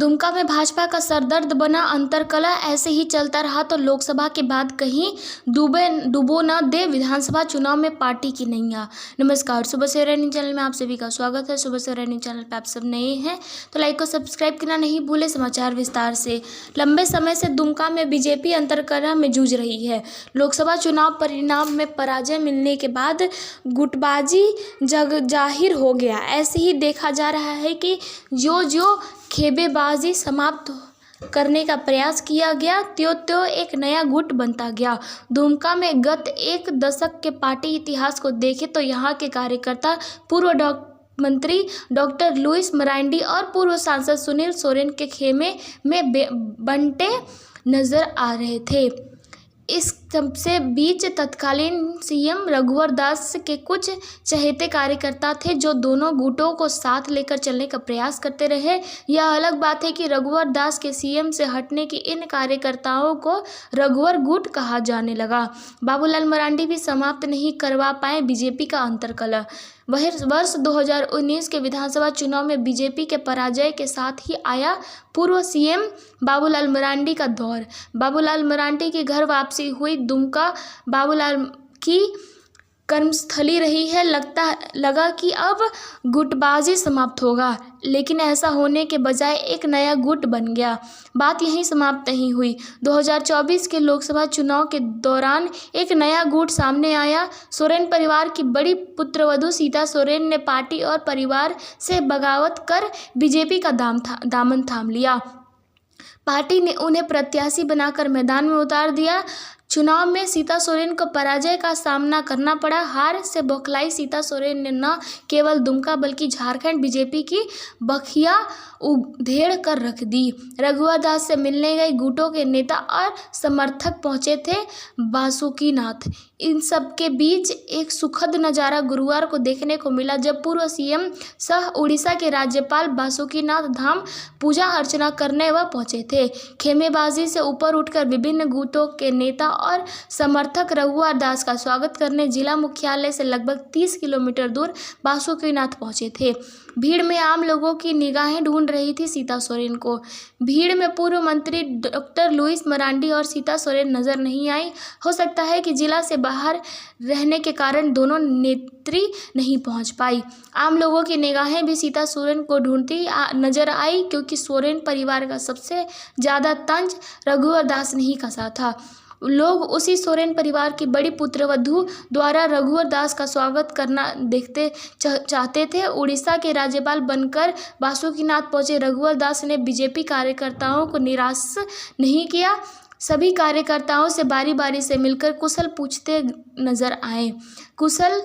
दुमका में भाजपा का सरदर्द बना अंतरकलह ऐसे ही चलता रहा तो लोकसभा के बाद कहीं डूबो न दे विधानसभा चुनाव में पार्टी की नैया। नमस्कार, सुबह सवेरा न्यूज़ चैनल में आप सभी का स्वागत है। सुबह सवेरा न्यूज़ चैनल पे आप सब नए हैं तो लाइक और सब्सक्राइब करना नहीं भूले। समाचार विस्तार से। लंबे समय से दुमका में बीजेपी अंतरकलह में जूझ रही है। लोकसभा चुनाव परिणाम में पराजय मिलने के बाद गुटबाजी जाहिर हो गया। ऐसे ही देखा जा रहा है कि जो खेबेबाजी समाप्त करने का प्रयास किया गया त्यों एक नया गुट बनता गया। दुमका में गत एक दशक के पार्टी इतिहास को देखें तो यहाँ के कार्यकर्ता पूर्व मंत्री डॉक्टर लुइस मरांडी और पूर्व सांसद सुनील सोरेन के खेमे में बंटे नजर आ रहे थे। इस सबसे बीच तत्कालीन सीएम रघुवर दास के कुछ चहेते कार्यकर्ता थे जो दोनों गुटों को साथ लेकर चलने का प्रयास करते रहे। यह अलग बात है कि रघुवर दास के सीएम से हटने की इन कार्यकर्ताओं को रघुवर गुट कहा जाने लगा। बाबूलाल मरांडी भी समाप्त नहीं करवा पाए बीजेपी का अंतरकलह। वह वर्ष 2019 के विधानसभा चुनाव में बीजेपी के पराजय के साथ ही आया पूर्व सीएम बाबूलाल मरांडी का दौर। बाबूलाल मरांडी की घर वापसी हुई दुमका बाबूलाल की कर्मस्थली रही है। लगा कि अब गुटबाजी समाप्त होगा, लेकिन ऐसा होने के बजाय एक नया गुट बन गया। बात यहीं समाप्त नहीं हुई। 2024 के लोकसभा चुनाव के दौरान एक नया गुट सामने आया। सोरेन परिवार की बड़ी पुत्रवधू सीता सोरेन ने पार्टी और परिवार से बगावत कर बीजेपी का दामन थाम लिया। पार्टी ने उन्हें प्रत्याशी बनाकर मैदान में उतार दिया। चुनाव में सीता सोरेन को पराजय का सामना करना पड़ा। हार से बौखलाई सीता सोरेन ने न केवल दुमका बल्कि झारखंड बीजेपी की बखिया उधेड़ कर रख दी। रघुवर दास से मिलने गए गुटों के नेता और समर्थक पहुंचे थे बासुकीनाथ। इन सब के बीच एक सुखद नज़ारा गुरुवार को देखने को मिला जब पूर्व सीएम सह उड़ीसा के राज्यपाल बासुकीनाथ धाम पूजा अर्चना करने वह पहुंचे थे। खेमेबाजी से ऊपर उठकर विभिन्न गुटों के नेता और समर्थक रघुवर दास का स्वागत करने जिला मुख्यालय से लगभग 30 किलोमीटर दूर बासुकीनाथ पहुंचे थे। भीड़ में आम लोगों की निगाहें ढूंढ रही थी सीता सोरेन को। भीड़ में पूर्व मंत्री डॉक्टर लुइस मरांडी और सीता सोरेन नजर नहीं आई। हो सकता है कि जिला से बाहर रहने के कारण दोनों नेत्री नहीं पहुंच पाई। आम लोगों की निगाहें भी सीता सोरेन को ढूंढती नजर आई, क्योंकि सोरेन परिवार का सबसे ज़्यादा तंज रघुवर दास ने ही कसा था। लोग उसी सोरेन परिवार की बड़ी पुत्रवधू द्वारा रघुवर दास का स्वागत करना देखते चाहते थे। उड़ीसा के राज्यपाल बनकर बासुकीनाथ पहुंचे रघुवर दास ने बीजेपी कार्यकर्ताओं को निराश नहीं किया। सभी कार्यकर्ताओं से बारी बारी से मिलकर कुशल पूछते नजर आए। कुशल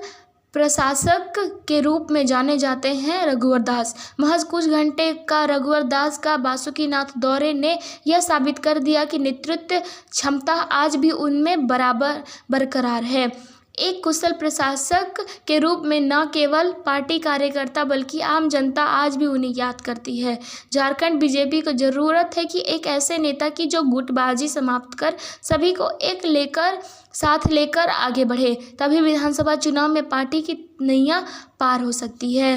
प्रशासक के रूप में जाने जाते हैं रघुवर दास। महज कुछ घंटे का रघुवर दास का बासुकीनाथ दौरे ने यह साबित कर दिया कि नेतृत्व क्षमता आज भी उनमें बरकरार है। एक कुशल प्रशासक के रूप में न केवल पार्टी कार्यकर्ता बल्कि आम जनता आज भी उन्हें याद करती है। झारखंड बीजेपी को जरूरत है कि एक ऐसे नेता की जो गुटबाजी समाप्त कर सभी को साथ लेकर आगे बढ़े। तभी विधानसभा चुनाव में पार्टी की नैया पार हो सकती है।